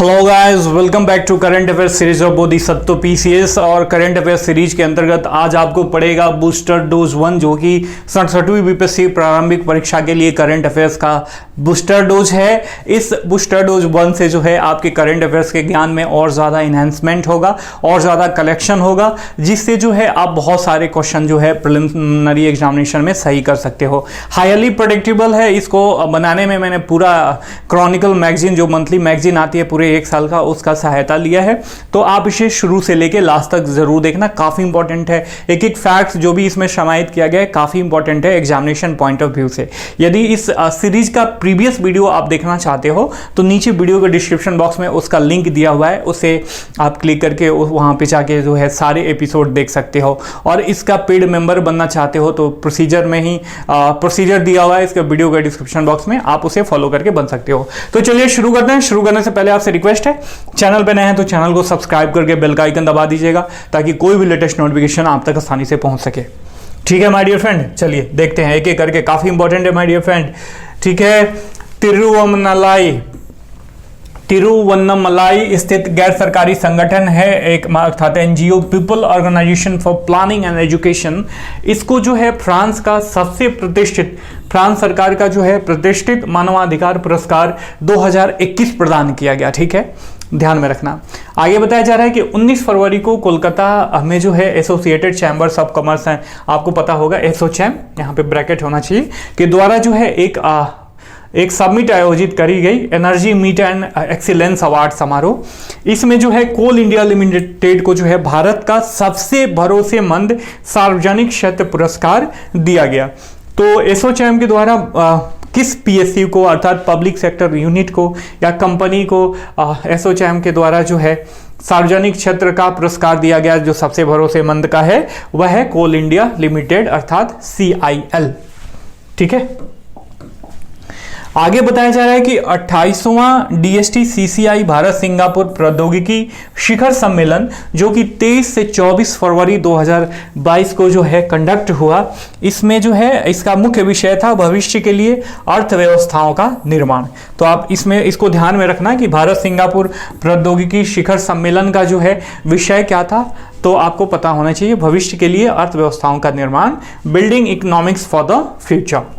Hello guys, welcome back to current affair series of Bodhisattva PCS. और current affair series के अंतर्गत आज आपको पड़ेगा बूस्टर डोज 1, जो कि 67वीं बीपीएससी प्रारंभिक परीक्षा के लिए करंट अफेयर्स का बूस्टर डोज है। इस बूस्टर डोज 1 से जो है आपके करंट अफेयर्स के ज्ञान में और ज़्यादा इन्हेंसमेंट होगा और ज़्यादा कलेक्शन होगा, जिससे जो है आप बहुत सारे क्वेश्चन जो है प्रिलिमिनरी एग्जामिनेशन में सही कर सकते हो। हाईली प्रेडिक्टेबल है। इसको बनाने में मैंने पूरा क्रॉनिकल मैगजीन, जो मंथली मैगजीन आती है पूरे एक साल का, उसका सहायता लिया है। तो आप इसे शुरू से लेके लास्ट तक जरूर देखना, काफी इंपॉर्टेंट है। एक एक फैक्ट्स जो भी इसमें समाहित किया गया है काफी इंपॉर्टेंट है एग्जामिनेशन पॉइंट ऑफ व्यू से। यदि इस सीरीज का प्रीवियस वीडियो आप देखना चाहते हो तो नीचे वीडियो के डिस्क्रिप्शन बॉक्स में उसका लिंक दिया हुआ है, उसे आप क्लिक करके वहां पे जाके जो है सारे एपिसोड देख सकते हो। और इसका पेड मेंबर बनना चाहते हो तो प्रोसीजर में ही प्रोसीजर दिया हुआ है इसके वीडियो के डिस्क्रिप्शन बॉक्स में, आप उसे फॉलो करके बन सकते हो। तो चलिए शुरू करते हैं। शुरू करने से पहले आपसे रिक्वेस्ट है, चैनल पे नए हैं तो चैनल को सब्सक्राइब करके बेल का आइकन दबा दीजिएगा ताकि कोई भी लेटेस्ट नोटिफिकेशन आप तक आसानी से पहुंच सके। ठीक है माय डियर फ्रेंड, चलिए देखते हैं एक एक करके। काफी इंपॉर्टेंट है माय डियर फ्रेंड। ठीक है, तिरुवन्नमलाई स्थित गैर सरकारी संगठन है एक, अर्थात NGO, people organisation for planning and education. इसको जो है फ्रांस का सबसे प्रतिष्ठित, फ्रांस सरकार का जो है प्रतिष्ठित मानवाधिकार पुरस्कार 2021 प्रदान किया गया। ठीक है, ध्यान में रखना। आगे बताया जा रहा है कि 19 फरवरी को कोलकाता में जो है एसोसिएटेड चैम्बर्स ऑफ कॉमर्स है, आपको पता होगा एसोचैम, यहाँ पे ब्रैकेट होना चाहिए, के द्वारा जो है एक समिट आयोजित करी गई, energy meet and excellence award समारोह। इसमें जो है कोल इंडिया लिमिटेड को जो है भारत का सबसे भरोसेमंद सार्वजनिक क्षेत्र पुरस्कार दिया गया। तो एसोचैम के द्वारा किस पीएसयू को, अर्थात पब्लिक सेक्टर यूनिट को या कंपनी को एसोचैम के द्वारा जो है सार्वजनिक क्षेत्र का पुरस्कार दिया गया जो सबसे भरोसेमंद का है, वह है कोल इंडिया लिमिटेड अर्थात CIL। ठीक है, आगे बताया जा रहा है कि 28वां DST CCI भारत सिंगापुर प्रौद्योगिकी शिखर सम्मेलन, जो कि 23 से 24 फरवरी 2022 को जो है कंडक्ट हुआ, इसमें जो है इसका मुख्य विषय था भविष्य के लिए अर्थव्यवस्थाओं का निर्माण। तो आप इसको ध्यान में रखना कि भारत सिंगापुर प्रौद्योगिकी शिखर सम्मेलन का जो है विषय क्या था, तो आपको पता होना चाहिए भविष्य के लिए अर्थव्यवस्थाओं का निर्माण, building economics for the future.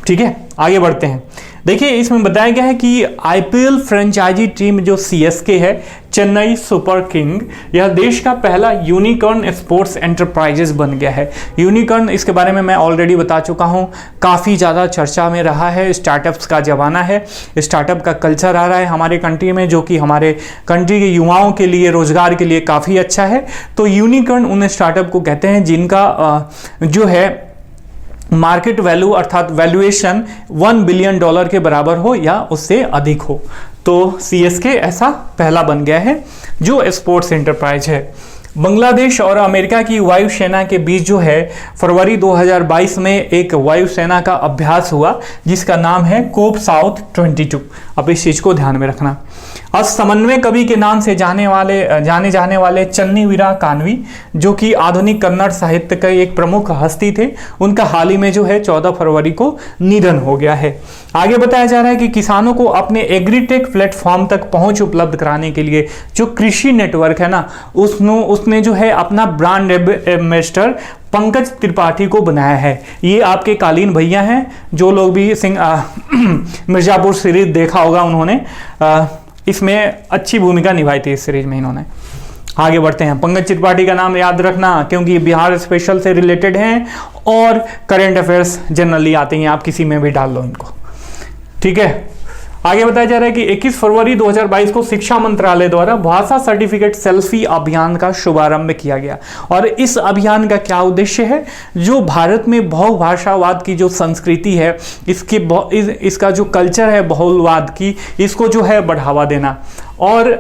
ठीक है, आगे बढ़ते हैं। देखिए, इसमें बताया गया है कि IPL फ्रेंचाइजी टीम जो CSK है, चेन्नई सुपर किंग, यह देश का पहला यूनिकॉर्न स्पोर्ट्स एंटरप्राइजेस बन गया है। यूनिकॉर्न, इसके बारे में मैं ऑलरेडी बता चुका हूं, काफ़ी ज़्यादा चर्चा में रहा है। स्टार्टअप्स का जमाना है, स्टार्टअप का कल्चर आ रहा है हमारे कंट्री में, जो कि हमारे कंट्री के युवाओं के लिए, रोजगार के लिए काफ़ी अच्छा है। तो यूनिकॉर्न उन स्टार्टअप को कहते हैं जिनका जो है मार्केट वैल्यू अर्थात वैल्यूएशन $1 बिलियन के बराबर हो या उससे अधिक हो। तो CSK ऐसा पहला बन गया है जो स्पोर्ट्स एंटरप्राइज है। बांग्लादेश और अमेरिका की वायुसेना के बीच जो है फरवरी 2022 में एक वायुसेना का अभ्यास हुआ जिसका नाम है कोप साउथ 22। अब इस चीज को ध्यान में रखना। अब समन्वय कवि के नाम से जाने जाने वाले चन्नीवीरा कानवी, जो कि आधुनिक कन्नड़ साहित्य के एक प्रमुख हस्ती थे, उनका हाल ही में जो है 14 फरवरी को निधन हो गया है। आगे बताया जा रहा है कि किसानों को अपने एग्रीटेक प्लेटफॉर्म तक पहुंच उपलब्ध कराने के लिए जो कृषि नेटवर्क है ना, उसने जो है अपना ब्रांड एम्बेसडर पंकज त्रिपाठी को बनाया है। ये आपके कालीन भैया हैं, जो लोग भी मिर्जापुर सीरीज देखा होगा, उन्होंने इसमें अच्छी भूमिका निभाई थी इस सीरीज में इन्होंने। आगे बढ़ते हैं। पंकज त्रिपाठी का नाम याद रखना क्योंकि बिहार स्पेशल से रिलेटेड हैं और करंट अफेयर्स जनरली आते हैं, आप किसी में भी डाल लो इनको। ठीक है, आगे बताया जा रहा है कि 21 फरवरी 2022 को शिक्षा मंत्रालय द्वारा भाषा सर्टिफिकेट सेल्फी अभियान का शुभारंभ किया गया। और इस अभियान का क्या उद्देश्य है, जो भारत में बहुभाषावाद की जो संस्कृति है, इसका जो कल्चर है बहुलवाद की, इसको जो है बढ़ावा देना। और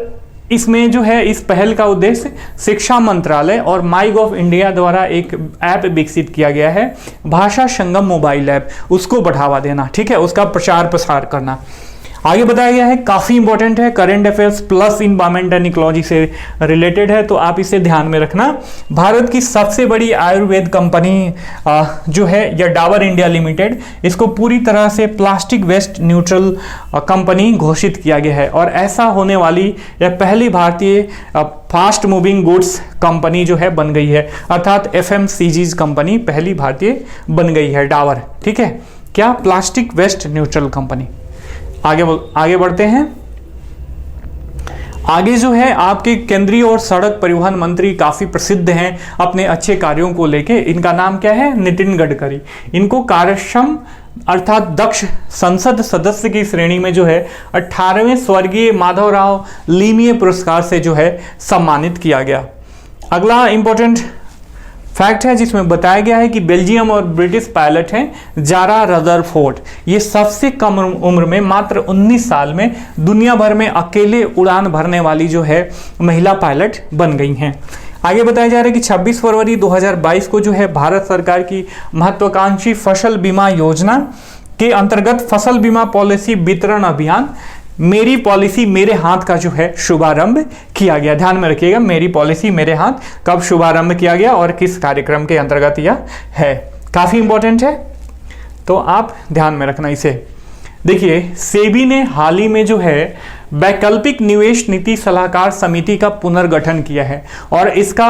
इसमें जो है इस पहल का उद्देश्य शिक्षा मंत्रालय और माईगॉव इंडिया द्वारा एक ऐप विकसित किया गया है, भाषा संगम मोबाइल ऐप, उसको बढ़ावा देना। ठीक है, उसका प्रचार प्रसार करना। आगे बताया गया है, काफी इंपॉर्टेंट है, current affairs plus environment and ecology से रिलेटेड है, तो आप इसे ध्यान में रखना। भारत की सबसे बड़ी आयुर्वेद कंपनी जो है यह डाबर इंडिया लिमिटेड, इसको पूरी तरह से प्लास्टिक वेस्ट न्यूट्रल कंपनी घोषित किया गया है, और ऐसा होने वाली यह पहली भारतीय फास्ट मूविंग गुड्स कंपनी जो है बन गई है, अर्थात FMCG कंपनी पहली भारतीय बन गई है डाबर। ठीक है, क्या? Plastic waste neutral company. आगे बढ़ते हैं। आगे जो है आपके केंद्रीय और सड़क परिवहन मंत्री काफी प्रसिद्ध हैं अपने अच्छे कार्यों को लेके। इनका नाम क्या है? नितिन गडकरी। इनको कार्यक्षम अर्थात दक्ष संसद सदस्य की श्रेणी में जो है 18वें स्वर्गीय माधवराव लीमिये पुरस्कार से जो है सम्मानित किया गया। अगला इंपॉर्टेंट फैक्ट है जिसमें बताया गया है कि बेल्जियम और ब्रिटिश पायलट हैं जारा रदरफोर्ड, ये सबसे कम उम्र में मात्र 19 साल में दुनिया भर में अकेले उड़ान भरने वाली जो है महिला पायलट बन गई हैं। आगे बताया जा रहा है कि 26 फरवरी 2022 को जो है भारत सरकार की महत्वाकांक्षी फसल बीमा योजना के अंतर्गत फसल बीमा पॉलिसी वितरण अभियान मेरी पॉलिसी मेरे हाथ का जो है शुभारंभ किया गया। ध्यान में रखिएगा, मेरी पॉलिसी मेरे हाथ कब शुभारंभ किया गया और किस कार्यक्रम के अंतर्गत यह है। काफी इंपॉर्टेंट है, तो आप ध्यान में रखना इसे। देखिए, सेबी ने हाल ही में जो है वैकल्पिक निवेश नीति सलाहकार समिति का पुनर्गठन किया है, और इसका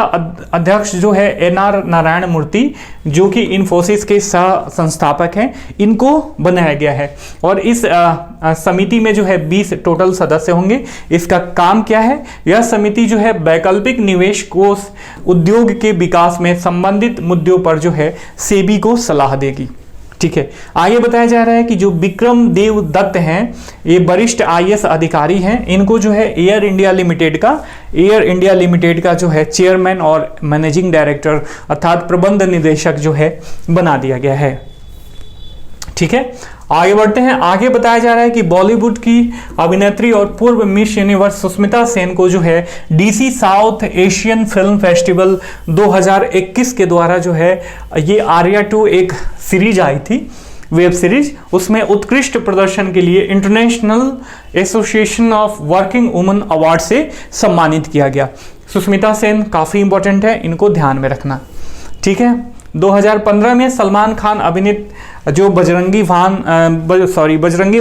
अध्यक्ष जो है NR नारायण मूर्ति, जो कि इन्फोसिस के सह संस्थापक हैं, इनको बनाया गया है। और इस समिति में जो है 20 टोटल सदस्य होंगे। इसका काम क्या है? यह समिति जो है वैकल्पिक निवेश कोष उद्योग के विकास में संबंधित मुद्दों पर जो है सेबी को सलाह देगी। ठीक है, आगे बताया जा रहा है कि जो विक्रम देव दत्त हैं, ये वरिष्ठ IAS अधिकारी हैं। इनको जो है एयर इंडिया लिमिटेड का जो है चेयरमैन और मैनेजिंग डायरेक्टर अर्थात प्रबंध निदेशक जो है बना दिया गया है। ठीक है, आगे बढ़ते हैं। आगे बताया जा रहा है कि बॉलीवुड की अभिनेत्री और पूर्व मिस यूनिवर्स सुष्मिता सेन को जो है DC south Asian film festival 2021 के द्वारा जो है ये आर्या 2 एक सीरीज आई थी, वेब सीरीज, उसमें उत्कृष्ट प्रदर्शन के लिए international association of working women award से सम्मानित किया गया। सुष्मिता सेन काफी इंपॉर्टेंट है, इनको ध्यान में रखना। ठीक है, 2015 में सलमान खान अभिनीत जो बजरंगी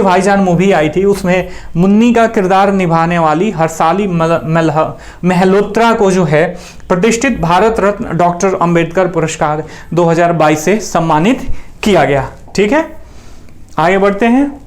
भाईजान मूवी आई थी, उसमें मुन्नी का किरदार निभाने वाली हर्षाली मेहलोत्रा को जो है प्रतिष्ठित भारत रत्न डॉक्टर अंबेडकर पुरस्कार 2022 से सम्मानित किया गया। ठीक है, आगे बढ़ते हैं।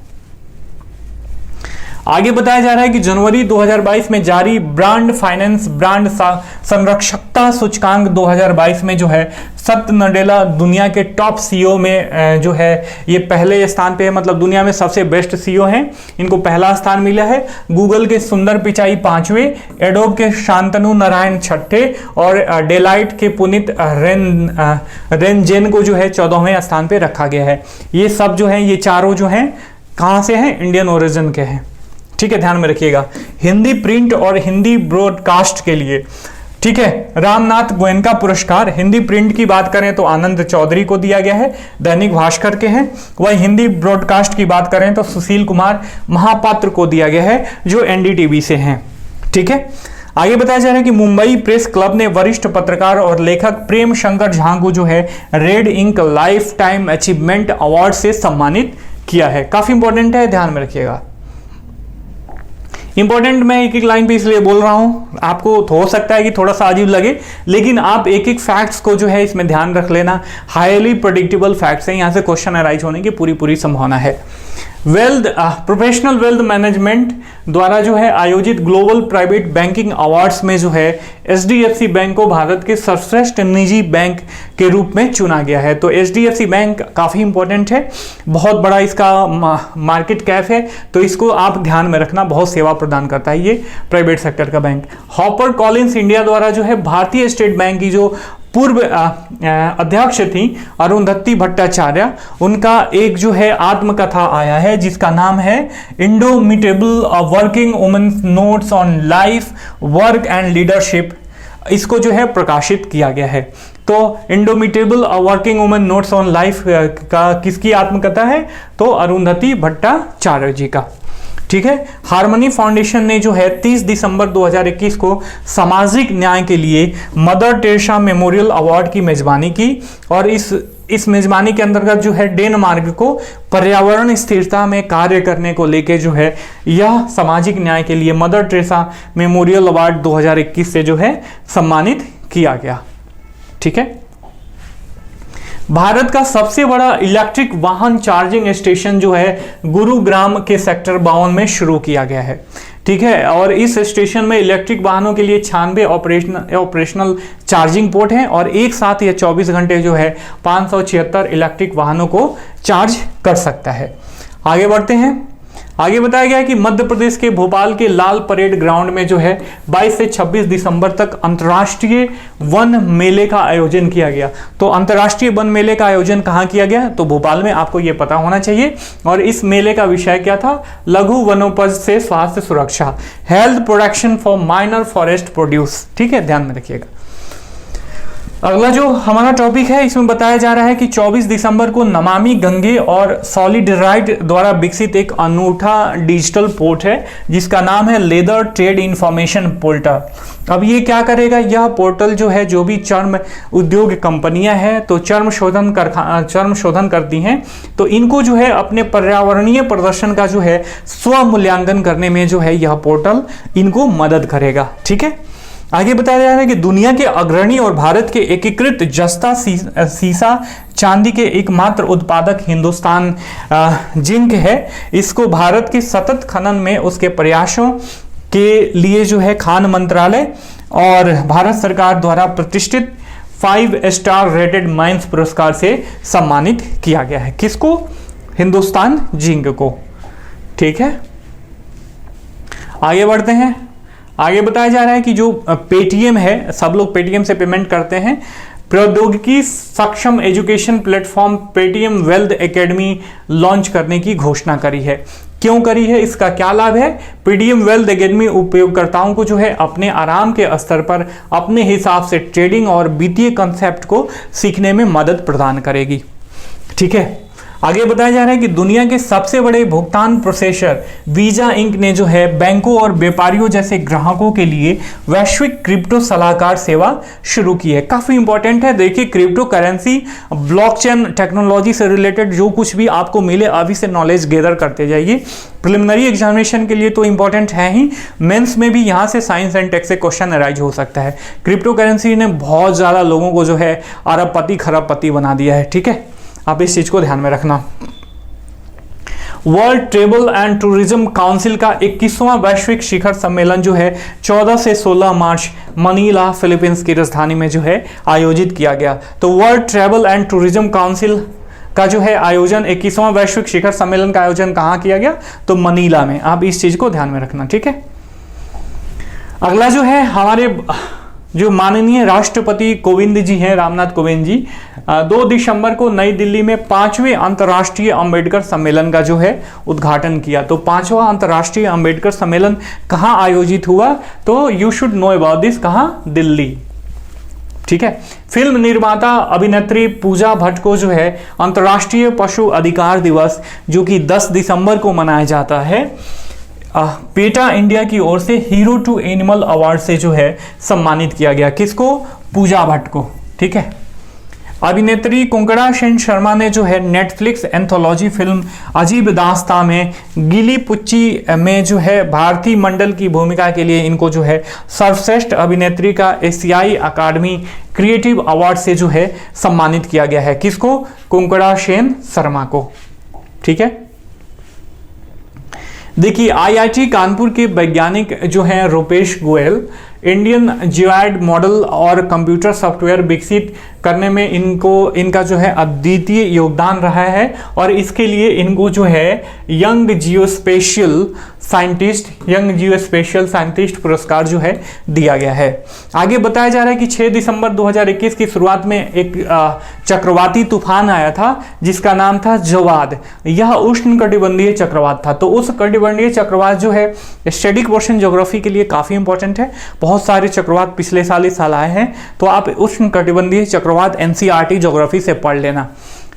आगे बताया जा रहा है कि जनवरी 2022 में जारी ब्रांड फाइनेंस ब्रांड संरक्षकता सूचकांक 2022 में जो है सत्य नडेला दुनिया के टॉप CEO में जो है ये पहले स्थान पे है, मतलब दुनिया में सबसे बेस्ट CEO हैं, इनको पहला स्थान मिला है। गूगल के सुंदर पिचाई 5वें, एडोब के शांतनु नारायण 6ठे और डेलाइट के पुनीत रेनजेन को जो है 14वें स्थान पे रखा गया है। ये सब जो है, ये चारों जो हैं कहाँ से हैं? इंडियन ओरिजिन के हैं। ठीक है, ध्यान में रखिएगा। हिंदी प्रिंट और हिंदी ब्रॉडकास्ट के लिए, ठीक है, रामनाथ गोयनका पुरस्कार हिंदी प्रिंट की बात करें तो आनंद चौधरी को दिया गया है, दैनिक भास्कर के हैं। वही हिंदी ब्रॉडकास्ट की बात करें तो सुशील कुमार महापात्र को दिया गया है, जो NDTV से हैं। ठीक है, आगे बताया जा रहा है कि मुंबई प्रेस क्लब ने वरिष्ठ पत्रकार और लेखक प्रेम शंकर झा को जो है red ink life time achievement award से सम्मानित किया है। काफी इंपॉर्टेंट है, ध्यान में रखिएगा। इंपॉर्टेंट मैं एक एक लाइन पे इसलिए बोल रहा हूं, आपको हो सकता है कि थोड़ा सा अजीब लगे, लेकिन आप एक एक फैक्ट्स को जो है इसमें ध्यान रख लेना। हाईली प्रेडिक्टेबल फैक्ट्स हैं, यहां से क्वेश्चन अराइज होने की पूरी संभावना है। प्रोफेशनल वेल्थ मैनेजमेंट द्वारा जो है आयोजित ग्लोबल प्राइवेट बैंकिंग अवार्ड्स में जो है HDFC बैंक को भारत के सर्वश्रेष्ठ निजी बैंक के रूप में चुना गया है। तो HDFC बैंक काफी इंपॉर्टेंट है, बहुत बड़ा इसका मार्केट कैप है, तो इसको आप ध्यान में रखना, बहुत सेवा प्रदान करता है ये प्राइवेट सेक्टर का बैंक। हार्पर कॉलिन्स इंडिया द्वारा जो है भारतीय स्टेट बैंक की जो पूर्व अध्यक्ष थी अरुंधति भट्टाचार्य, उनका एक जो है आत्मकथा आया है जिसका नाम है indomitable working women notes on life work and leadership. इसको जो है प्रकाशित किया गया है। तो indomitable working women notes on life का किसकी आत्मकथा है? तो अरुंधति भट्टाचार्य जी का। ठीक है। हार्मनी फाउंडेशन ने जो है 30 दिसंबर 2021 को सामाजिक न्याय के लिए मदर टेरेसा मेमोरियल अवार्ड की मेजबानी की और इस मेजबानी के अंतर्गत जो है डेनमार्क को पर्यावरण स्थिरता में कार्य करने को लेके जो है यह सामाजिक न्याय के लिए मदर टेरेसा मेमोरियल अवार्ड 2021 से जो है सम्मानित किया गया। ठीक है। भारत का सबसे बड़ा इलेक्ट्रिक वाहन चार्जिंग स्टेशन जो है गुरुग्राम के सेक्टर 52 में शुरू किया गया है। ठीक है। और इस स्टेशन में इलेक्ट्रिक वाहनों के लिए 96 ऑपरेशनल चार्जिंग पोर्ट हैं और एक साथ यह 24 घंटे जो है 576 इलेक्ट्रिक वाहनों को चार्ज कर सकता है। आगे बढ़ते हैं। आगे बताया गया है कि मध्य प्रदेश के भोपाल के लाल परेड ग्राउंड में जो है 22 से 26 दिसंबर तक अंतर्राष्ट्रीय वन मेले का आयोजन किया गया। तो अंतर्राष्ट्रीय वन मेले का आयोजन कहाँ किया गया? तो भोपाल में, आपको यह पता होना चाहिए। और इस मेले का विषय क्या था? लघु वनोपज से स्वास्थ्य सुरक्षा, health protection for minor forest produce. ठीक है, ध्यान में रखिएगा। अगला जो हमारा टॉपिक है इसमें बताया जा रहा है कि 24 दिसंबर को नमामि गंगे और सॉलिडराइट द्वारा विकसित एक अनूठा डिजिटल पोर्ट है जिसका नाम है लेदर ट्रेड इंफॉर्मेशन पोर्टल। अब ये क्या करेगा? यह पोर्टल जो है जो भी चर्म उद्योग कंपनियां हैं तो चर्म शोधन करती हैं तो इनको जो है अपने पर्यावरणीय प्रदर्शन का जो है स्व मूल्यांकन करने में जो है यह पोर्टल इनको मदद करेगा। ठीक है। आगे बताया जा रहा है कि दुनिया के अग्रणी और भारत के एकीकृत जस्ता सीसा चांदी के एकमात्र उत्पादक हिंदुस्तान जिंक है। इसको भारत के सतत खनन में उसके प्रयासों के लिए जो है खान मंत्रालय और भारत सरकार द्वारा प्रतिष्ठित 5 स्टार रेटेड माइंस पुरस्कार से सम्मानित किया गया है। किसको? हिंदुस्तान जिंक को। ठीक है। आगे बढ़ते हैं। आगे बताया जा रहा है कि जो पेटीएम है, सब लोग पेटीएम से पेमेंट करते हैं। प्रौद्योगिकी सक्षम education platform Paytm wealth academy launch करने की घोषणा करी है। क्यों करी है? इसका क्या लाभ है? पेटीएम वेल्थ एकेडमी उपयोगकर्ताओं को जो है अपने आराम के स्तर पर अपने हिसाब से ट्रेडिंग और वित्तीय कंसेप्ट को सीखने में मदद प्रदान करेगी। ठीक है। आगे बताया जा रहा है कि दुनिया के सबसे बड़े भुगतान प्रोसेसर वीजा इंक ने जो है बैंकों और व्यापारियों जैसे ग्राहकों के लिए वैश्विक क्रिप्टो सलाहकार सेवा शुरू की है। काफी इंपॉर्टेंट है। देखिए, क्रिप्टो करेंसी, ब्लॉकचेन टेक्नोलॉजी से रिलेटेड जो कुछ भी आपको मिले अभी से नॉलेज गैदर करते जाइए। प्रिलिमिनरी एग्जामिनेशन के लिए तो इंपॉर्टेंट है ही, मेंस में भी यहाँ से साइंस एंड टेक से क्वेश्चन अराइज हो सकता है। क्रिप्टो करेंसी ने बहुत ज्यादा लोगों को जो है अरबपति खरबपति बना दिया है। ठीक है, आप इस चीज को ध्यान में रखना। World travel and tourism council का 21वां वैश्विक शिखर सम्मेलन जो है 14 से 16 मार्च मनीला फिलीपींस की राजधानी में जो है आयोजित किया गया। तो world travel and tourism council का जो है आयोजन 21वां वैश्विक शिखर सम्मेलन का आयोजन कहाँ किया गया? तो मनीला में। आप इस चीज को ध्यान में रखना। ठीक है। अगला जो है हमारे जो माननीय राष्ट्रपति कोविंद जी हैं, रामनाथ कोविंद जी, 2 दिसंबर को नई दिल्ली में 5वें अंतर्राष्ट्रीय अंबेडकर सम्मेलन का जो है उद्घाटन किया। तो 5वां अंतर्राष्ट्रीय अंबेडकर सम्मेलन कहाँ आयोजित हुआ? तो you should know about this. कहाँ? दिल्ली। ठीक है। फिल्म निर्माता अभिनेत्री पूजा भट्ट को जो है अंतर्राष्ट्रीय पशु अधिकार दिवस जो कि 10 दिसंबर को मनाया जाता है, पेटा इंडिया की ओर से हीरो टू एनिमल अवार्ड से जो है सम्मानित किया गया। किसको? पूजा भट्ट को। ठीक है। अभिनेत्री कुंकड़ा सेन शर्मा ने जो है नेटफ्लिक्स एंथोलॉजी फिल्म अजीब दास्तां में गिली पुच्ची में जो है भारती मंडल की भूमिका के लिए इनको जो है सर्वश्रेष्ठ अभिनेत्री का एशियाई अकादमी क्रिएटिव अवार्ड से जो है सम्मानित किया गया है। किसको? कुंकड़ा सेन शर्मा को। ठीक है। देखिए, आईआईटी कानपुर के वैज्ञानिक जो हैं Rupesh Goyal Indian geoid model और कंप्यूटर सॉफ्टवेयर विकसित करने में इनका जो है अद्वितीय योगदान रहा है और इसके लिए इनको जो है यंग जियोस्पेशियल साइंटिस्ट पुरस्कार जो है दिया गया है। आगे बताया जा रहा है कि 6 दिसंबर 2021 की शुरुआत में एक चक्रवाती तूफान आया था जिसका नाम था जवाद। यह उष्णकटिबंधीय चक्रवात था। तो उस कटिबंधीय चक्रवात जो है स्टैटिक पोर्शन ज्योग्राफी के लिए काफी इंपॉर्टेंट है। बहुत सारे चक्रवात पिछले साल इस साल आए हैं तो आप उष्णकटिबंधीय चक्रवात एनसीईआरटी ज्योग्राफी से पढ़ लेना।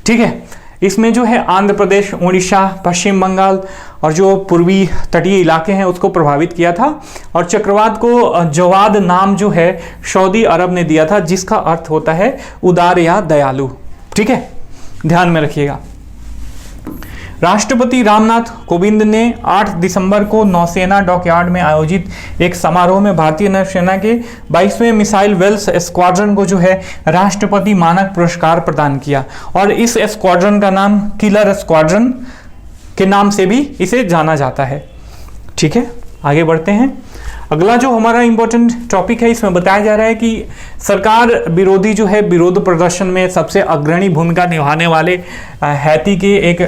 ठीक है। इसमें जो है आंध्र प्रदेश, उड़ीसा, पश्चिम बंगाल और जो पूर्वी तटीय इलाके हैं उसको प्रभावित किया था। और चक्रवात को जवाद नाम जो है सऊदी अरब ने दिया था, जिसका अर्थ होता है उदार या दयालु। ठीक है, ध्यान में रखिएगा। राष्ट्रपति रामनाथ कोविंद ने 8 दिसंबर को नौसेना डॉकयार्ड में आयोजित एक समारोह में भारतीय नौसेना के 22वें मिसाइल वेल्स स्क्वाड्रन को जो है राष्ट्रपति मानक पुरस्कार प्रदान किया। और इस स्क्वाड्रन का नाम किलर स्क्वाड्रन के नाम से भी इसे जाना जाता है। ठीक है, आगे बढ़ते हैं। अगला जो हमारा इंपॉर्टेंट टॉपिक है, इसमें बताया जा रहा है कि सरकार विरोधी जो है विरोध प्रदर्शन में सबसे अग्रणी भूमिका निभाने वाले हैती के एक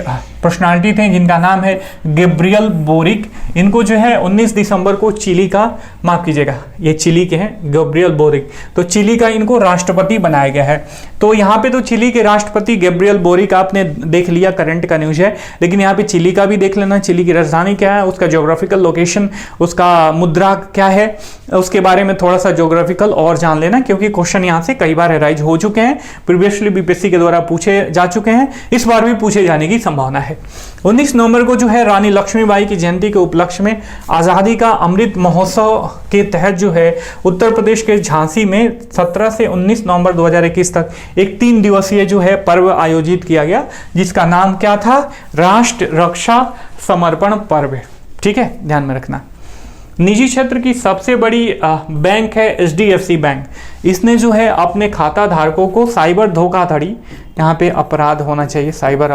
पर्सनालिटी थे जिनका नाम है गैब्रियल बोरिक। इनको जो है 19 दिसंबर को चिली का, माफ कीजिएगा ये चिली के हैं गैब्रियल बोरिक, तो चिली का इनको राष्ट्रपति बनाया गया है। तो यहाँ पे तो चिली के राष्ट्रपति गैब्रियल बोरिक आपने देख लिया, करंट का न्यूज है, लेकिन यहाँ पे चिली का भी देख लेना। चिली की राजधानी क्या है, उसका ज्योग्राफिकल लोकेशन, उसका मुद्रा क्या है, उसके बारे में थोड़ा सा ज्योग्राफिकल और जान लेना, क्योंकि क्वेश्चन यहाँ से कई बार अराइज हो चुके हैं, प्रीवियसली बीपीएससी के द्वारा पूछे जा चुके हैं, इस बार भी पूछे जाने की संभावना है। 19 नवंबर को जो है रानी लक्ष्मीबाई की जयंती के उपलक्ष्य में आज़ादी का अमृत महोत्सव के तहत जो है उत्तर प्रदेश के झांसी में 17 से 19 नवंबर 2021 तक एक 3 दिवसीय जो है पर्व आयोजित किया गया, जिसका नाम क्या था, राष्ट्र रक्षा समर्पण पर्व। ठीक है, ध्यान में रखना। निजी क्षेत्र की सबसे बड़ी बैंक है HDFC बैंक। इसने जो है अपने खाता धारकों को साइबर धोखाधड़ी, यहाँ पे अपराध होना चाहिए, साइबर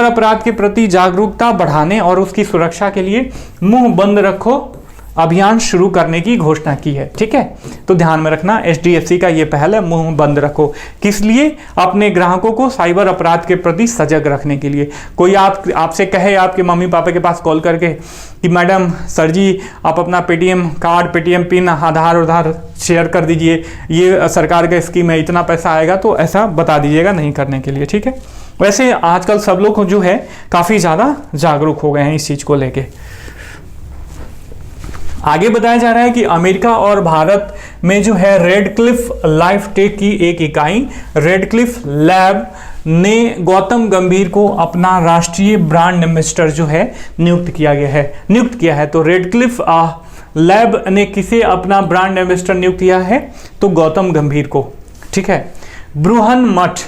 अपराध के प्रति जागरूकता बढ़ाने और उसकी सुरक्षा के लिए मुंह बंद रखो अभियान शुरू करने की घोषणा की है। ठीक है, तो ध्यान में रखना HDFC का ये पहल है, मुंह बंद रखो। किस लिए? अपने ग्राहकों को साइबर अपराध के प्रति सजग रखने के लिए। कोई आपसे कहे, आपके मम्मी पापा के पास कॉल करके कि मैडम सर जी आप अपना पेटीएम कार्ड, पेटीएम पिन, आधार शेयर कर दीजिए, ये सरकार का स्कीम है, इतना पैसा आएगा, तो ऐसा बता दीजिएगा नहीं करने के लिए। ठीक है, वैसे आजकल सब लोग जो है काफ़ी ज़्यादा जागरूक हो गए हैं इस चीज़ को लेके। आगे बताया जा रहा है कि अमेरिका और भारत में जो है रेडक्लिफ लाइफ टेक की एक इकाई रेडक्लिफ लैब ने गौतम गंभीर को अपना राष्ट्रीय ब्रांड एम्बेसडर जो है नियुक्त किया है। तो रेडक्लिफ लैब ने किसे अपना ब्रांड एम्बेसडर नियुक्त किया है? तो गौतम गंभीर को। ठीक है, बृहन मठ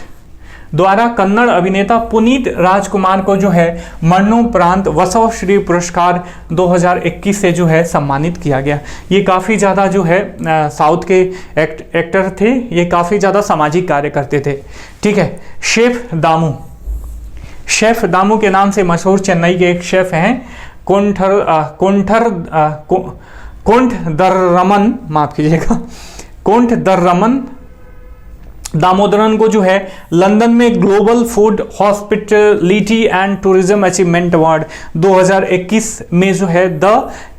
द्वारा कन्नड़ अभिनेता पुनीत राजकुमार को जो है मरणोपरांत वसव श्री पुरस्कार 2021 से जो है सम्मानित किया गया। ये काफ़ी ज़्यादा जो है साउथ के एक्टर थे, ये काफ़ी ज़्यादा सामाजिक कार्य करते थे। ठीक है, शेफ दामू के नाम से मशहूर चेन्नई के एक शेफ हैं कोंठदरमन दामोदरन को जो है लंदन में global food hospitality and tourism achievement award 2021 में जो है the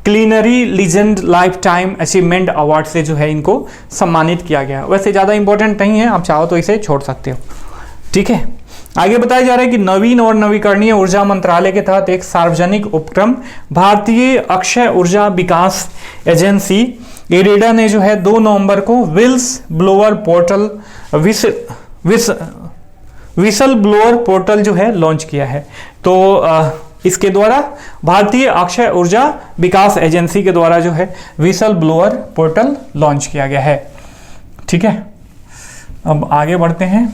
culinary legend life time achievement award से जो है इनको सम्मानित किया गया। वैसे ज़्यादा इंपॉर्टेंट नहीं है, आप चाहो तो इसे छोड़ सकते हो। ठीक है, आगे बताया जा रहा है कि नवीन और नवीकरणीय ऊर्जा मंत्रालय के तहत एक सार्वजनिक उपक्रम भारतीय अक्षय ऊर्जा विकास एजेंसी इरेडा ने जो है 2 नवंबर को विसल ब्लोअर पोर्टल जो है लॉन्च किया है। तो इसके द्वारा भारतीय अक्षय ऊर्जा विकास एजेंसी के द्वारा जो है विसल ब्लोअर पोर्टल लॉन्च किया गया है। ठीक है, अब आगे बढ़ते हैं।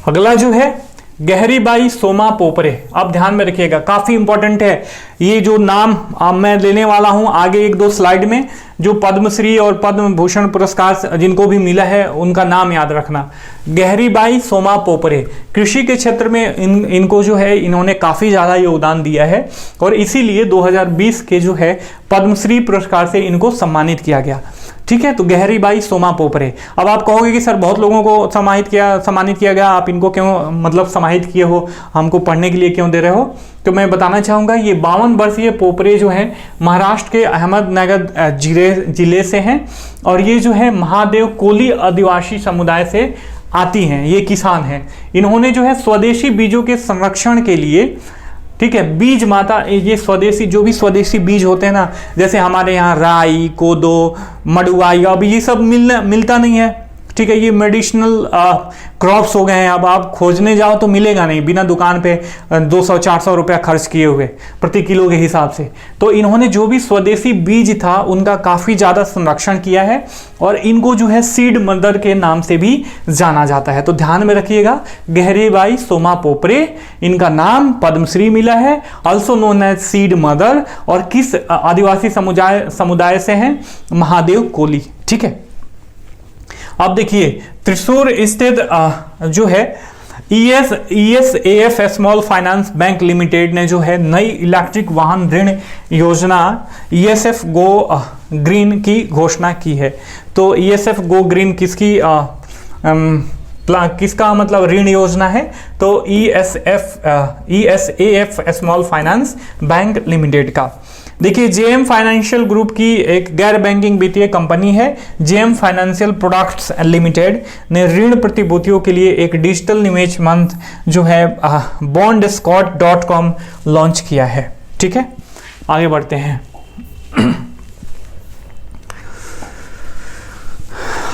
अगला जो है गहरीबाई सोमा पोपरे। अब ध्यान में रखिएगा, काफी इंपॉर्टेंट है ये जो नाम मैं लेने वाला हूं आगे 1-2 स्लाइड में। जो पद्मश्री और पद्म भूषण पुरस्कार जिनको भी मिला है उनका नाम याद रखना। गहरीबाई सोमा पोपरे कृषि के क्षेत्र में इनको जो है इन्होंने काफी ज्यादा योगदान दिया है और इसीलिए 2020 के जो है पद्मश्री पुरस्कार से इनको सम्मानित किया गया। ठीक है, तो गहरीबाई सोमा पोपरे। अब आप कहोगे कि सर बहुत लोगों को सम्मानित किया गया, आप इनको क्यों मतलब समाहित किए हो, हमको पढ़ने के लिए क्यों दे रहे हो? तो मैं बताना चाहूँगा ये 52 वर्षीय पोपरे जो है महाराष्ट्र के अहमदनगर जिले से हैं और ये जो है महादेव कोली आदिवासी समुदाय से आती हैं। ये किसान हैं। इन्होंने जो है स्वदेशी बीजों के संरक्षण के लिए, ठीक है, बीज माता, ये स्वदेशी जो भी स्वदेशी बीज होते हैं ना, जैसे हमारे यहाँ राई, कोदो, मडुआई, अब ये सब मिलता नहीं है, ठीक है, ये मेडिसिनल क्रॉप्स हो गए हैं। अब आप खोजने जाओ तो मिलेगा नहीं बिना दुकान पे 200-400 रुपया खर्च किए हुए प्रति किलो के हिसाब से। तो इन्होंने जो भी स्वदेशी बीज था उनका काफ़ी ज़्यादा संरक्षण किया है और इनको जो है सीड मदर के नाम से भी जाना जाता है। तो ध्यान में रखिएगा, गहरीबाई सोमा पोपरे, इनका नाम पद्मश्री मिला है, also known as seed mother. और किस आदिवासी समुदाय से हैं? महादेव कोली। ठीक है, अब देखिए त्रिशूर स्थित जो है ESAF small finance bank limited ने जो है नई इलेक्ट्रिक वाहन ऋण योजना ESF गो ग्रीन की घोषणा की है। तो ESF गो ग्रीन किसका मतलब ऋण योजना है? तो ESAF small finance bank limited का। देखिए JM फाइनेंशियल ग्रुप की एक गैर बैंकिंग वित्तीय कंपनी है JM फाइनेंशियल प्रोडक्ट्स लिमिटेड ने ऋण प्रतिभूतियों के लिए एक डिजिटल निवेश मंच जो है bondscot.com लॉन्च किया है। ठीक है, आगे बढ़ते हैं।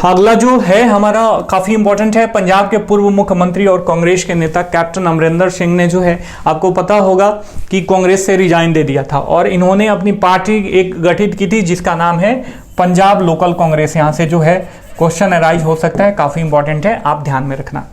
अगला जो है हमारा काफी इंपॉर्टेंट है। पंजाब के पूर्व मुख्यमंत्री और कांग्रेस के नेता कैप्टन अमरिंदर सिंह ने जो है, आपको पता होगा कि कांग्रेस से रिजाइन दे दिया था और इन्होंने अपनी पार्टी एक गठित की थी जिसका नाम है पंजाब लोकल कांग्रेस। यहां से जो है क्वेश्चन अराइज हो सकता है, काफी इंपॉर्टेंट है, आप ध्यान में रखना।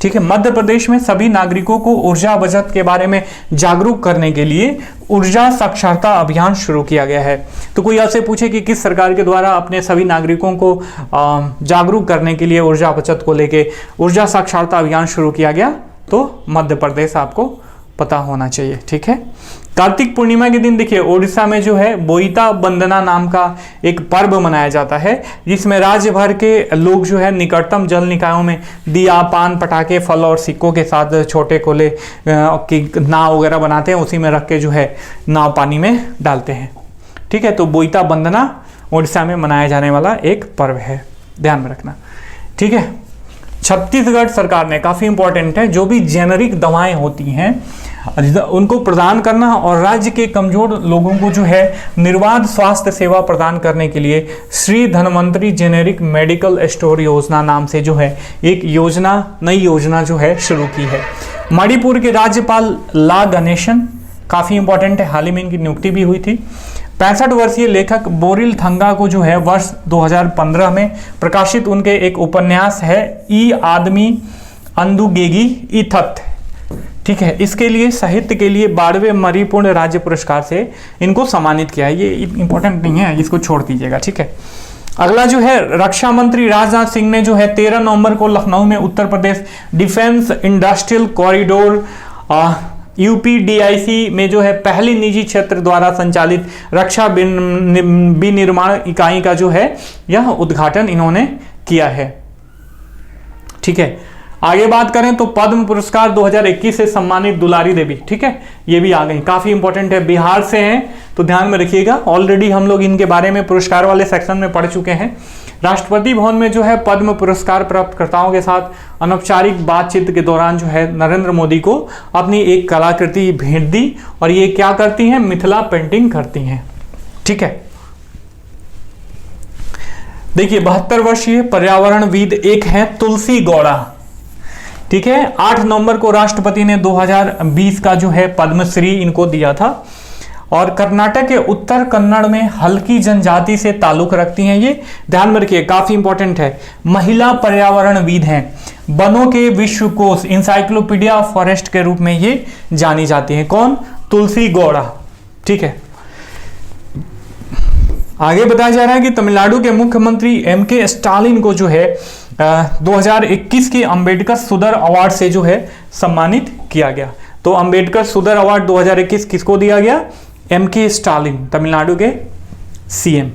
ठीक है, मध्य प्रदेश में सभी नागरिकों को ऊर्जा बचत के बारे में जागरूक करने के लिए ऊर्जा साक्षरता अभियान शुरू किया गया है। तो कोई आपसे पूछे कि किस सरकार के द्वारा अपने सभी नागरिकों को जागरूक करने के लिए ऊर्जा बचत को लेके ऊर्जा साक्षरता अभियान शुरू किया गया, तो मध्य प्रदेश आपको पता होना चाहिए। ठीक है, कार्तिक पूर्णिमा के दिन देखिए ओडिशा में जो है बोईता बंदना नाम का एक पर्व मनाया जाता है जिसमें राज्य भर के लोग जो है निकटतम जल निकायों में दिया, पान, पटाखे, फल और सिक्कों के साथ छोटे कोले की नाव वगैरह बनाते हैं, उसी में रख के जो है नाव पानी में डालते हैं। ठीक है, तो बोईता बंदना ओडिशा में मनाया जाने वाला एक पर्व है, ध्यान में रखना। ठीक है, छत्तीसगढ़ सरकार ने, काफी इंपॉर्टेंट है, जो भी जेनरिक दवाएं होती हैं उनको प्रदान करना और राज्य के कमजोर लोगों को जो है निर्बाध स्वास्थ्य सेवा प्रदान करने के लिए Shri Dhanvantari generic medical store योजना नाम से जो है एक योजना, नई योजना जो है शुरू की है। मणिपुर के राज्यपाल ला गणेशन, काफी इंपॉर्टेंट है, हाल ही में इनकी नियुक्ति भी हुई थी। 65 वर्षीय लेखक बोरिल थंगा को जो है वर्ष 2015 में प्रकाशित उनके एक उपन्यास है ई आदमी अंदुगेगी इथत। ठीक है, इसके लिए साहित्य के लिए 12वें मणिपुर राज्य पुरस्कार से इनको सम्मानित किया है। ये इंपॉर्टेंट नहीं है, इसको छोड़ दीजिएगा। ठीक है, अगला जो है रक्षा मंत्री राजनाथ सिंह ने जो है 13 नवंबर को लखनऊ में Uttar Pradesh defence industrial corridor UPDIC में जो है पहली निजी क्षेत्र द्वारा संचालित रक्षा विनिर्माण इकाई का जो है यह उद्घाटन इन्होंने किया है। ठीक है, आगे बात करें तो पद्म पुरस्कार 2021 से सम्मानित दुलारी देवी, ठीक है, ये भी आ गई, काफी इंपॉर्टेंट है, बिहार से हैं तो ध्यान में रखिएगा। ऑलरेडी हम लोग इनके बारे में पुरस्कार वाले सेक्शन में पढ़ चुके हैं। राष्ट्रपति भवन में जो है पद्म पुरस्कार प्राप्तकर्ताओं के साथ अनौपचारिक बातचीत के दौरान जो है नरेंद्र मोदी को अपनी एक कलाकृति भेंट दी और ये क्या करती हैं? मिथिला पेंटिंग करती हैं। ठीक है, देखिए 72 वर्षीय पर्यावरणविद एक हैं तुलसी गौड़ा। ठीक है, 8 नवंबर को राष्ट्रपति ने 2020 का जो है पद्मश्री इनको दिया था और कर्नाटक के उत्तर कन्नड़ में हल्की जनजाति से ताल्लुक रखती हैं। ये ध्यान में रखिए, काफी इंपॉर्टेंट है। महिला पर्यावरणविद हैं, वनों के विश्वकोश इंसाइक्लोपीडिया ऑफ फॉरेस्ट के रूप में ये जानी जाती हैं। कौन? तुलसी गौड़ा। ठीक है, आगे बताया जा रहा है कि तमिलनाडु के मुख्यमंत्री MK स्टालिन को जो है 2021 के अंबेडकर सुधर अवार्ड से जो है सम्मानित किया गया। तो अंबेडकर सुधर अवार्ड 2021 किसको दिया गया? MK स्टालिन, तमिलनाडु के CM।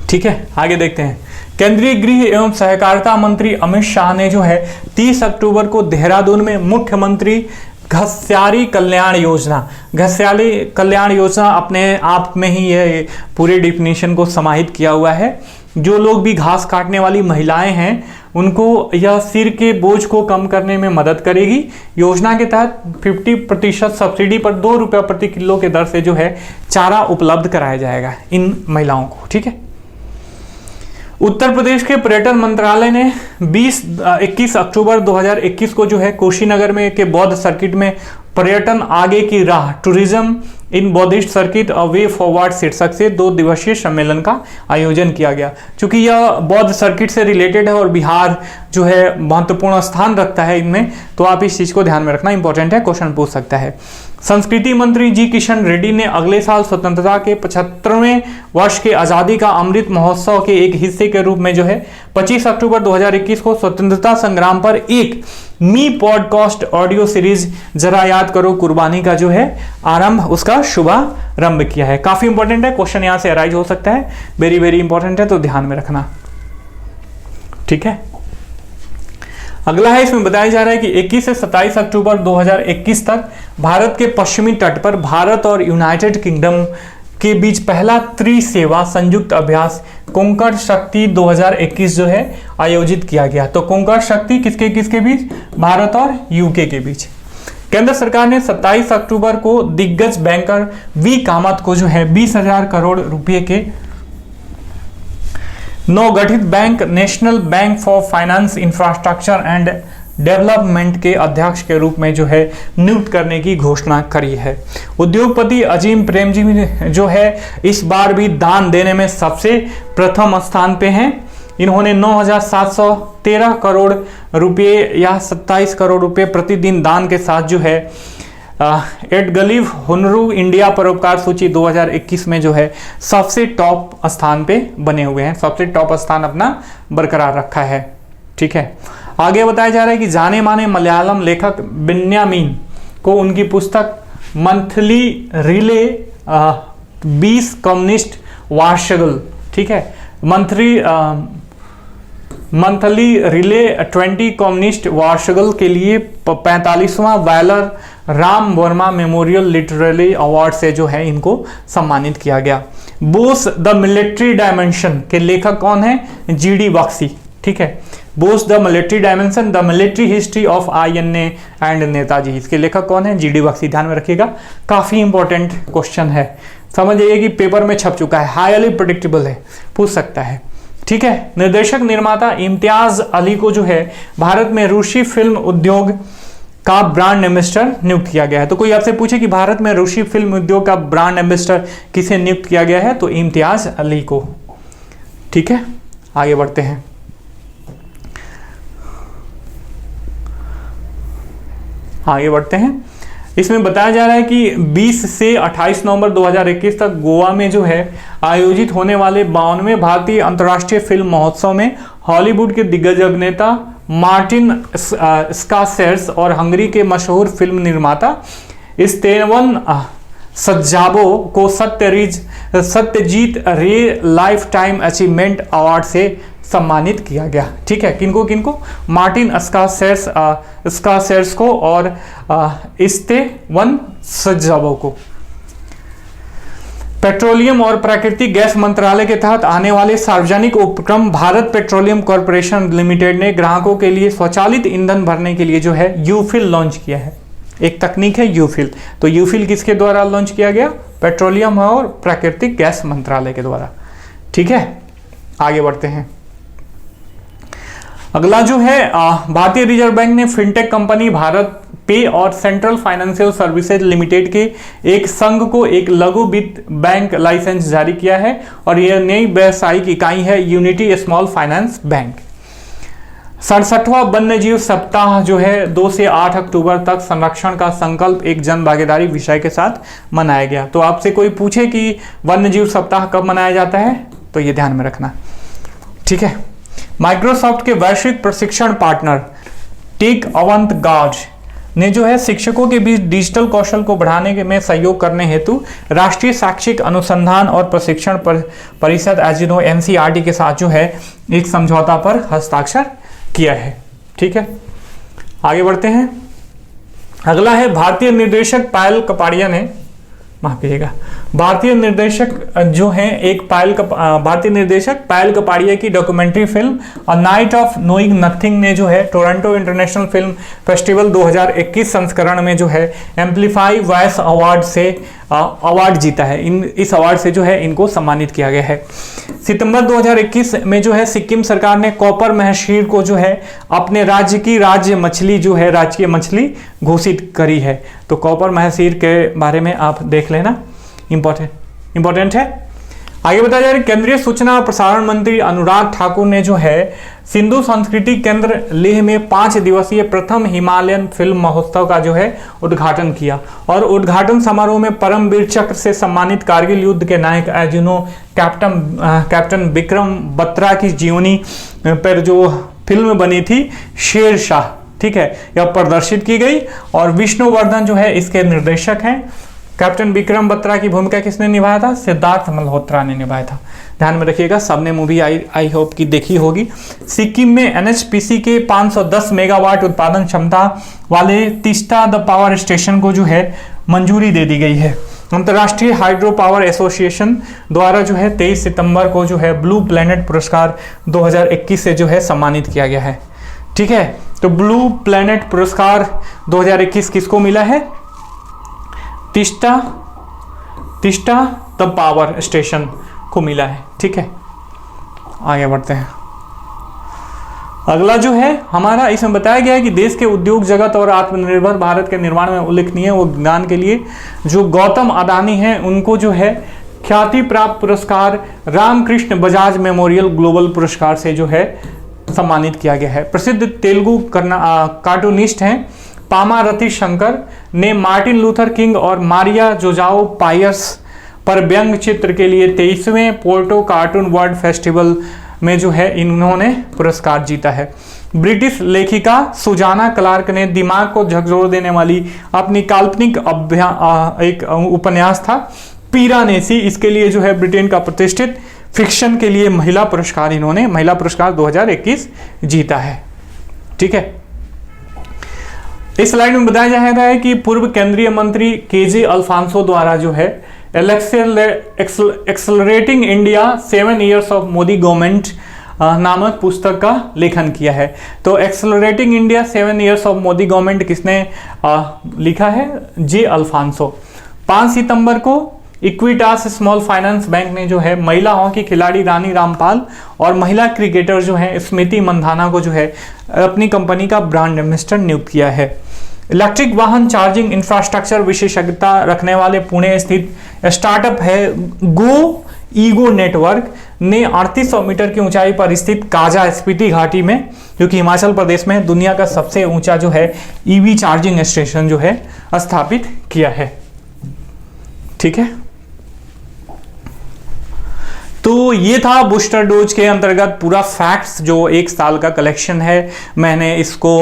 ठीक है, आगे देखते हैं। केंद्रीय गृह एवं सहकारिता मंत्री अमित शाह ने जो है 30 अक्टूबर को देहरादून में मुख्यमंत्री घस्याली कल्याण योजना अपने आप में ही ये पूरे डिफिनेशन को समाहित किया हुआ है। जो लोग भी घास काटने वाली महिलाएं हैं उनको यह सिर के बोझ को कम करने में मदद करेगी। योजना के तहत 50% सब्सिडी पर 2 रुपये प्रति किलो के दर से जो है चारा उपलब्ध कराया जाएगा इन महिलाओं को। ठीक है, उत्तर प्रदेश के पर्यटन मंत्रालय ने 21 अक्टूबर 2021 को जो है कुशीनगर में के बौद्ध सर्किट में पर्यटन आगे की राह tourism in Buddhist circuit a way forward शीर्षक से 2 दिवसीय सम्मेलन का आयोजन किया गया। क्योंकि यह बौद्ध सर्किट से रिलेटेड है और बिहार जो है महत्वपूर्ण स्थान रखता है इनमें, तो आप इस चीज को ध्यान में रखना इंपॉर्टेंट है, क्वेश्चन पूछ सकता है। संस्कृति मंत्री जी किशन रेड्डी ने अगले साल स्वतंत्रता के 75वें वर्ष के आजादी का अमृत महोत्सव के एक हिस्से के रूप में जो है 25 अक्टूबर 2021 को स्वतंत्रता संग्राम पर एक मी पॉडकास्ट ऑडियो सीरीज जरा याद करो कुर्बानी का जो है आरंभ, उसका शुभारंभ किया है। काफी इंपॉर्टेंट है, क्वेश्चन यहां से अराइज हो सकता है, वेरी वेरी इंपॉर्टेंट है, तो ध्यान में रखना। ठीक है, अगला है, इसमें बताया जा रहा है कि 21 से 27 अक्टूबर 2021 तक भारत के पश्चिमी तट पर भारत और यूनाइटेड किंगडम के बीच पहला त्रिसेवा संयुक्त अभ्यास कोंकण शक्ति 2021 जो है आयोजित किया गया। तो कोंकण शक्ति किसके किसके बीच? भारत और यूके के बीच। केंद्र सरकार ने 27 अक्टूबर को दिग्गज बैंकर वी कामत को जो है 20,000 करोड़ रुपए के नवगठित bank national bank for finance infrastructure and development के अध्यक्ष के रूप में जो है नियुक्त करने की घोषणा करी है। उद्योगपति अजीम प्रेमजी जो है इस बार भी दान देने में सबसे प्रथम स्थान पे हैं। इन्होंने 9,713 करोड़ रुपए या 27 करोड़ रुपए प्रतिदिन दान के साथ जो है एडगलिव हुनरू इंडिया परोपकार सूची 2021 में जो है सबसे टॉप स्थान पे बने हुए हैं, सबसे टॉप स्थान अपना बरकरार रखा है। ठीक है, आगे बताया जा रहा है कि जाने माने मलयालम लेखक बेन्यामीन को उनकी पुस्तक मंथली रिले 20 कम्युनिस्ट वार्षगल, ठीक है, मंथली रिले 20 कम्युनिस्ट वार्षगल के लिए 45वां Vayalar Rama Varma memorial literary award से जो है इनको सम्मानित किया गया। बोस द मिलिट्री डायमेंशन के लेखक कौन है? जीडी बख्शी। ठीक है, Bose the military dimension the military history of INA and Netaji, इसके लेखक कौन है? जीडी बख्शी। ध्यान में रखिएगा, काफी इंपॉर्टेंट क्वेश्चन है, समझ जाइए कि पेपर में छप चुका है, हाईली प्रेडिक्टेबल है, पूछ सकता है। ठीक है, निर्देशक निर्माता इम्तियाज अली को जो है भारत में रूसी फिल्म उद्योग का ब्रांड एम्बेसडर नियुक्त किया गया है। तो कोई आपसे पूछे कि भारत में रूसी फिल्म उद्योग का ब्रांड एम्बेसडर किसे नियुक्त किया गया है, तो इम्तियाज अली को। ठीक है, आगे बढ़ते हैं। इसमें बताया जा रहा है कि 20 से 28 नवंबर 2021 तक गोवा में जो है आयोजित होने वाले 52वें भारतीय अंतर्राष्ट्रीय फिल्म महोत्सव में हॉलीवुड के दिग्गज अभिनेता मार्टिन स्कॉर्सेज़े और हंगरी के मशहूर फिल्म निर्माता स्टेवन सज्जाबो को सत्यजीत रे लाइफ टाइम अचीवमेंट अवार्ड से सम्मानित किया गया। ठीक है, किनको? मार्टिन स्कॉर्सेज़े को और स्टेवन सज्जाबो को। पेट्रोलियम और प्राकृतिक गैस मंत्रालय के तहत आने वाले सार्वजनिक उपक्रम भारत पेट्रोलियम कॉर्पोरेशन लिमिटेड ने ग्राहकों के लिए स्वचालित ईंधन भरने के लिए जो है यूफिल लॉन्च किया है। एक तकनीक है यूफिल। तो यूफिल किसके द्वारा लॉन्च किया गया? पेट्रोलियम और प्राकृतिक गैस मंत्रालय के द्वारा। ठीक है, आगे बढ़ते हैं। अगला जो है भारतीय रिजर्व बैंक ने फिनटेक कंपनी भारत पे और सेंट्रल फाइनेंशियल सर्विसेज लिमिटेड के एक संघ को एक लघु वित्त बैंक लाइसेंस जारी किया है और यह नई व्यावसायिक इकाई है यूनिटी स्मॉल फाइनेंस बैंक। 67वां वन्यजीव सप्ताह जो है 2 से 8 अक्टूबर तक संरक्षण का संकल्प एक जन भागीदारी विषय के साथ मनाया गया। तो आपसे कोई पूछे कि वन्यजीव सप्ताह कब मनाया जाता है, तो ये ध्यान में रखना। ठीक है, माइक्रोसॉफ्ट के वैश्विक प्रशिक्षण पार्टनर टेक अवंत गार्ड ने जो है शिक्षकों के बीच डिजिटल कौशल को बढ़ाने में सहयोग करने हेतु राष्ट्रीय शैक्षिक अनुसंधान और प्रशिक्षण परिषद NCERT के साथ जो है एक समझौता पर हस्ताक्षर किया है। ठीक है, आगे बढ़ते हैं। अगला है भारतीय निर्देशक पायल कपाड़िया ने, माफ कीजिएगा, भारतीय निर्देशक पायल कपाड़िया की documentary film a night of knowing nothing ने जो है टोरंटो इंटरनेशनल फिल्म फेस्टिवल 2021 संस्करण में जो है एम्पलीफाई वॉइस अवार्ड से अवार्ड जीता है। इस अवार्ड से जो है इनको सम्मानित किया गया है। सितंबर 2021 में जो है सिक्किम सरकार ने कॉपर महसीर को जो है अपने राज्य की राज्य मछली जो है राजकीय मछली घोषित करी है। तो कॉपर महसीर के बारे में आप देख लेना, इंपॉर्टेंट है। आगे बताया जा रहा है, केंद्रीय सूचना और प्रसारण मंत्री अनुराग ठाकुर ने जो है सिंधु संस्कृति केंद्र लेह में 5 दिवसीय प्रथम हिमालयन फिल्म महोत्सव का जो है उद्घाटन किया। और उद्घाटन समारोह में परमवीर चक्र से सम्मानित कारगिल युद्ध के नायक एजुनो कैप्टन विक्रम बत्रा की जीवनी पर जो फिल्म बनी थी शेरशाह, ठीक है, यह प्रदर्शित की गई। और विष्णुवर्धन जो है इसके निर्देशक हैं। कैप्टन विक्रम बत्रा की भूमिका किसने निभाया था? सिद्धार्थ मल्होत्रा ने निभाया था। ध्यान में रखिएगा, सबने मूवी आई होप की देखी होगी। सिक्किम में एनएचपीसी के 510 मेगावाट उत्पादन क्षमता वाले तीस्ता द पावर स्टेशन को जो है मंजूरी दे दी गई है। अंतर्राष्ट्रीय हाइड्रो पावर एसोसिएशन द्वारा जो है 23 सितंबर को जो है ब्लू प्लैनेट पुरस्कार 2021 से जो है सम्मानित किया गया है। ठीक है, तो ब्लू प्लैनेट पुरस्कार 2021 किसको मिला है? तीस्ता द पावर स्टेशन को मिला है। ठीक है, आगे बढ़ते हैं। अगला जो है हमारा, इसमें बताया गया है कि देश के उद्योग जगत और आत्मनिर्भर भारत के निर्माण में उल्लेखनीय योगदान के लिए जो गौतम अडानी हैं उनको जो है ख्याति प्राप्त पुरस्कार रामकृष्ण बजाज मेमोरियल ग्लोबल पुरस्कार से जो है सम्मानित किया गया है। प्रसिद्ध तेलुगु कार्टूनिस्ट हैं पामा रति शंकर ने मार्टिन लूथर किंग और मारिया जोजाओ पायर्स पर व्यंग चित्र के लिए 23वें पोर्टो कार्टून वर्ल्ड फेस्टिवल में जो है इन्होंने पुरस्कार जीता है। ब्रिटिश लेखिका सुजाना क्लार्क ने दिमाग को झकझोर देने वाली अपनी काल्पनिक एक उपन्यास था पिरानेसी, इसके लिए जो है ब्रिटेन का प्रतिष्ठित फिक्शन के लिए महिला पुरस्कार 2021 जीता है। ठीक है, इस स्लाइड में बताया जा रहा है कि पूर्व केंद्रीय मंत्री केजे अल्फांसो द्वारा जो है accelerating India 7 Years of Modi government नामक पुस्तक का लेखन किया है। तो accelerating India 7 Years of Modi government किसने लिखा है? जे अल्फांसो। 5 सितंबर को इक्विटास स्मॉल फाइनेंस बैंक ने जो है महिला हॉकी खिलाड़ी रानी रामपाल और महिला क्रिकेटर जो है स्मृति मंधाना को जो है अपनी कंपनी का ब्रांड एम्बेसडर नियुक्त किया है। इलेक्ट्रिक वाहन चार्जिंग इंफ्रास्ट्रक्चर विशेषज्ञता रखने वाले पुणे स्थित स्टार्टअप है गो ईगो नेटवर्क ने 3800 मीटर की ऊंचाई पर स्थित काजा स्पीति घाटी में, जो कि हिमाचल प्रदेश में दुनिया का सबसे ऊंचा जो है ईवी चार्जिंग स्टेशन जो है स्थापित किया है। ठीक है, तो ये था बूस्टर डोज के अंतर्गत पूरा फैक्ट्स जो 1 साल का कलेक्शन है। मैंने इसको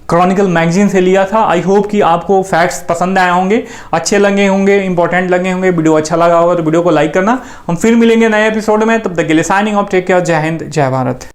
क्रॉनिकल मैगजीन से लिया था। आई होप कि आपको फैक्ट्स पसंद आए होंगे, अच्छे लगे होंगे, इंपॉर्टेंट लगे होंगे। वीडियो अच्छा लगा होगा तो वीडियो को लाइक करना। हम फिर मिलेंगे नए एपिसोड में, तब तक के लिए साइनिंग ऑफ, टेक केयर, जय हिंद, जय भारत।